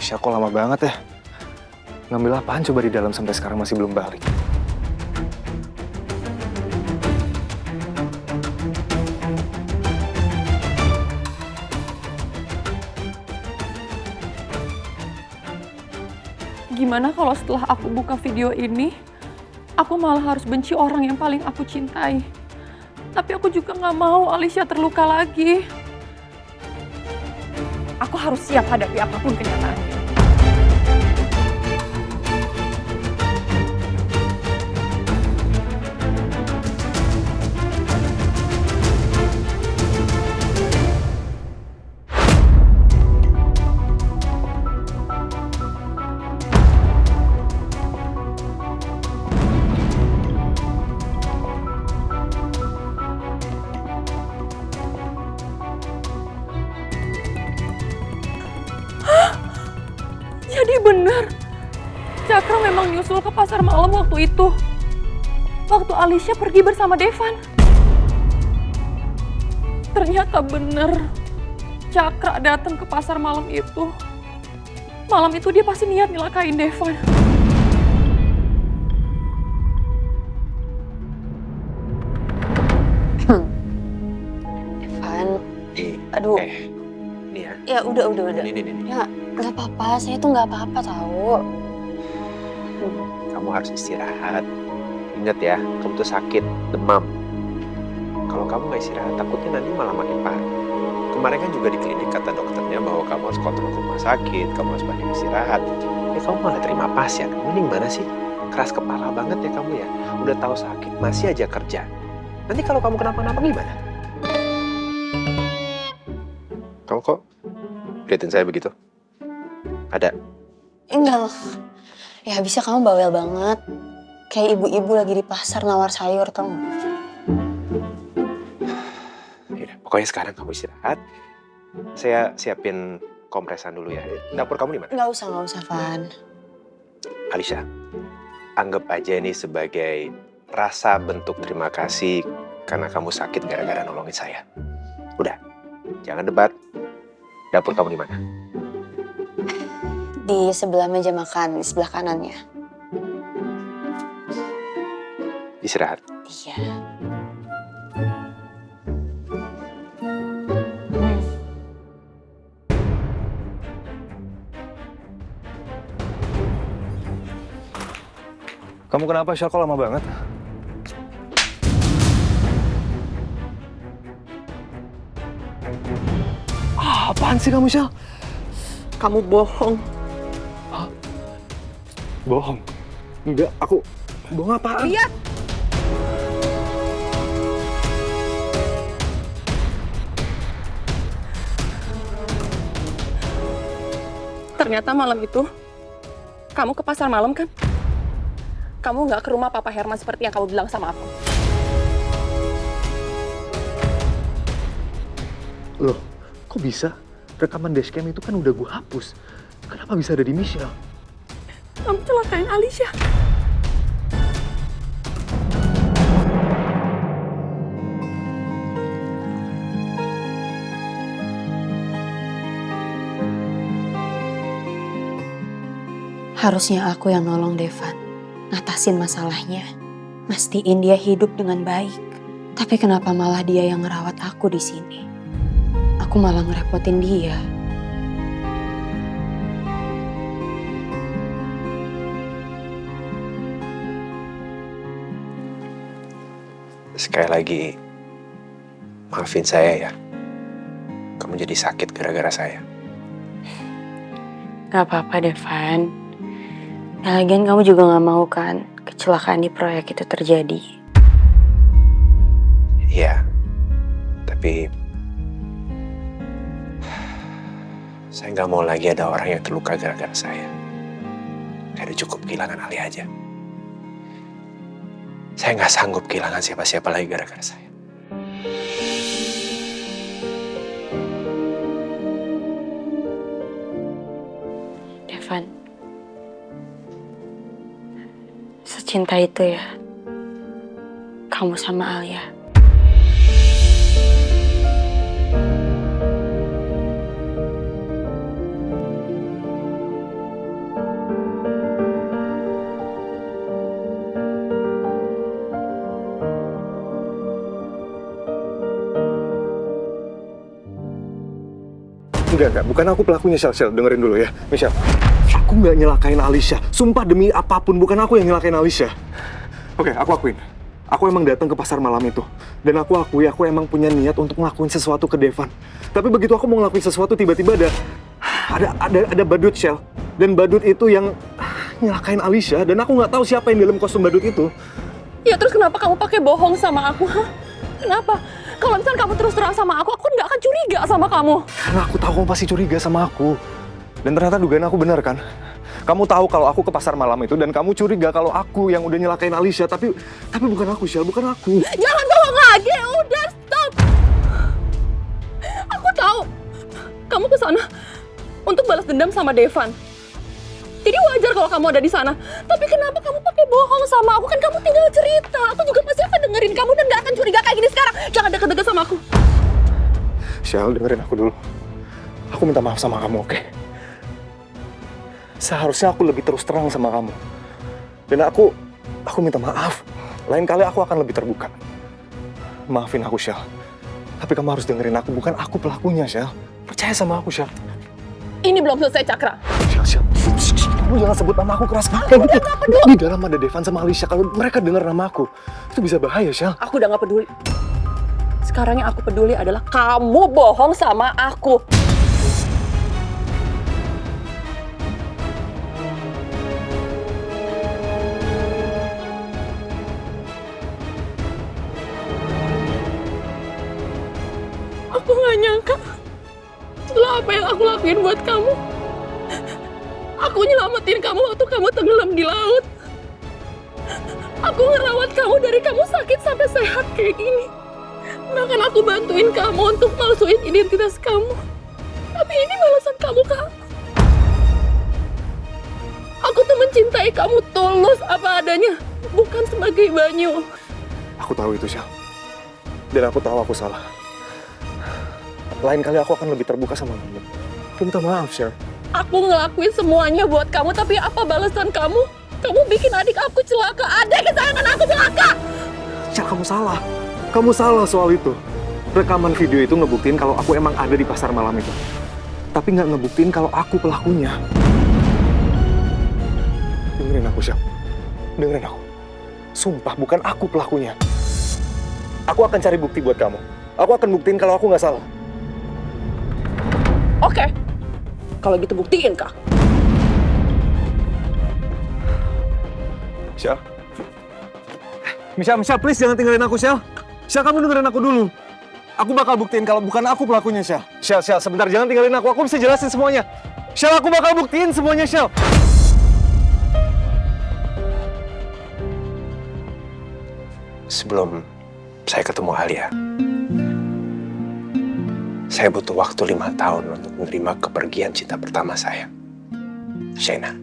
Alicia kok lama banget ya? Ngambil apaan coba di dalam sampai sekarang masih belum balik? Gimana kalau setelah aku buka video ini, aku malah harus benci orang yang paling aku cintai. Tapi aku juga gak mau Alicia terluka lagi. Aku harus siap hadapi apapun kenyataannya. Jadi benar, Cakra memang nyusul ke pasar malam waktu itu. Waktu Alicia pergi bersama Devan. Ternyata benar, Cakra datang ke pasar malam itu. Malam itu dia pasti niat nyelakain Devan. Devan, aduh. Nih ya. Ya udah. Nih. Ya nggak apa-apa, saya tuh nggak apa-apa tahu. Kamu harus istirahat. Ingat ya, kamu tuh sakit, demam. Kalau kamu nggak istirahat, takutnya nanti malah makin parah. Kemarin kan juga di klinik kata dokternya bahwa kamu harus kontrol ke rumah sakit, kamu harus banyak istirahat. Ya kamu malah terima pasien. Kamu ini gimana sih? Keras kepala banget ya kamu ya. Udah tahu sakit, masih aja kerja. Nanti kalau kamu kenapa-napa gimana? Kamu kok liatin saya begitu? Ada? Enggak loh. Ya habisnya kamu bawel banget. Kayak ibu-ibu lagi di pasar nawar sayur tau nggak? Yaudah, pokoknya sekarang kamu istirahat. Saya siapin kompresan dulu ya. Dapur kamu di mana? Nggak usah, Van. Alicia, anggap aja ini sebagai rasa bentuk terima kasih karena kamu sakit gara-gara nolongin saya. Udah, jangan debat. Dapur kamu di mana? Di sebelah meja makan, di sebelah kanannya. Istirahat. Iya. Kamu kenapa, Syah? Kok lama banget? Apaan sih kamu, Syah? Kamu bohong. Bohong? Enggak, aku... Bohong apaan? Lihat! Ternyata malam itu, kamu ke pasar malam kan? Kamu nggak ke rumah Papa Herman seperti yang kamu bilang sama aku. Loh, kok bisa? Rekaman dashcam itu kan udah gue hapus. Kenapa bisa ada di Michelle? Kamu celakain Alicia. Harusnya aku yang nolong Devan. Ngatasin masalahnya. Mastiin dia hidup dengan baik. Tapi kenapa malah dia yang ngerawat aku di sini? Aku malah ngerepotin dia. Sekali lagi, maafin saya ya. Kamu jadi sakit gara-gara saya. Gak apa-apa, Devan. Ya, lagian kamu juga gak mau kan kecelakaan di proyek itu terjadi. Iya, tapi saya nggak mau lagi ada orang yang terluka gara-gara saya. Saya udah cukup kehilangan Ali aja. Saya nggak sanggup kehilangan siapa-siapa lagi gara-gara saya. Devan, secinta itu ya kamu sama Alia. Enggak. Bukan aku pelakunya, Shell. Dengerin dulu ya. Michelle, aku nggak nyelakain Alicia. Sumpah demi apapun, bukan aku yang nyelakain Alicia. Oke, aku akuin. Aku emang datang ke pasar malam itu. Dan aku akui, aku emang punya niat untuk ngelakuin sesuatu ke Devan. Tapi begitu aku mau ngelakuin sesuatu, tiba-tiba ada badut, Shell. Dan badut itu yang nyelakain Alicia. Dan aku nggak tahu siapa yang dalam kostum badut itu. Ya terus kenapa kamu pakai bohong sama aku? Hah? Kenapa? Kalau misalnya kamu terus terang sama aku nggak akan curiga sama kamu. Karena aku tahu kamu pasti curiga sama aku. Dan ternyata dugaan aku benar kan? Kamu tahu kalau aku ke pasar malam itu dan kamu curiga kalau aku yang udah nyelakain Alicia. Tapi bukan aku, Shell. Bukan aku. Jangan bohong lagi, udah stop. Aku tahu kamu ke sana untuk balas dendam sama Devan. Jadi wajar kalau kamu ada di sana. Tapi kenapa kamu pakai bohong sama aku? Kan kamu tinggal cerita. Aku juga pasti akan dengerin kamu dan gak akan curiga kayak gini sekarang. Jangan deket-deket sama aku. Shell, dengerin aku dulu. Aku minta maaf sama kamu, oke? Seharusnya aku lebih terus terang sama kamu. Dan aku minta maaf. Lain kali aku akan lebih terbuka. Maafin aku, Shell. Tapi kamu harus dengerin aku. Bukan aku pelakunya, Shell. Percaya sama aku, Shell. Ini belum selesai, Cakra. Shell. Kamu jangan sebut nama aku keras banget. Di dalam ada Devan sama Alicia. Kalau mereka dengar nama aku, itu bisa bahaya, Shell. Aku udah gak peduli. Sekarang yang aku peduli adalah kamu bohong sama aku. Aku gak nyangka setelah apa yang aku lakuin buat kamu, aku nyelamatin kamu waktu kamu tenggelam di laut. Aku ngerawat kamu dari kamu sakit sampai sehat kayak gini. Bahkan aku bantuin kamu untuk palsuin identitas kamu. Tapi ini balasan kamu ke aku. Aku tuh mencintai kamu tulus apa adanya, bukan sebagai Banyu. Aku tahu itu, Shell. Dan aku tahu aku salah. Lain kali aku akan lebih terbuka sama kamu. Aku minta maaf, Shell. Aku ngelakuin semuanya buat kamu, tapi apa balasan kamu? Kamu bikin adik aku celaka, adik kesayangan aku celaka! Shell, kamu salah. Kamu salah soal itu. Rekaman video itu ngebuktiin kalau aku emang ada di pasar malam itu. Tapi nggak ngebuktiin kalau aku pelakunya. Dengerin aku, Shell. Dengerin aku. Sumpah, bukan aku pelakunya. Aku akan cari bukti buat kamu. Aku akan buktiin kalau aku nggak salah. Oke, kalau gitu buktiin, Kak. Shell. Michelle, please jangan tinggalin aku, Shell. Shell, kamu dengerin aku dulu. Aku bakal buktiin kalau bukan aku pelakunya, Shell. Shell, sebentar, jangan tinggalin aku. Aku bisa jelasin semuanya. Shell, aku bakal buktiin semuanya, Shell. Sebelum saya ketemu Alia, saya butuh waktu 5 tahun untuk menerima kepergian cinta pertama saya, Shaina.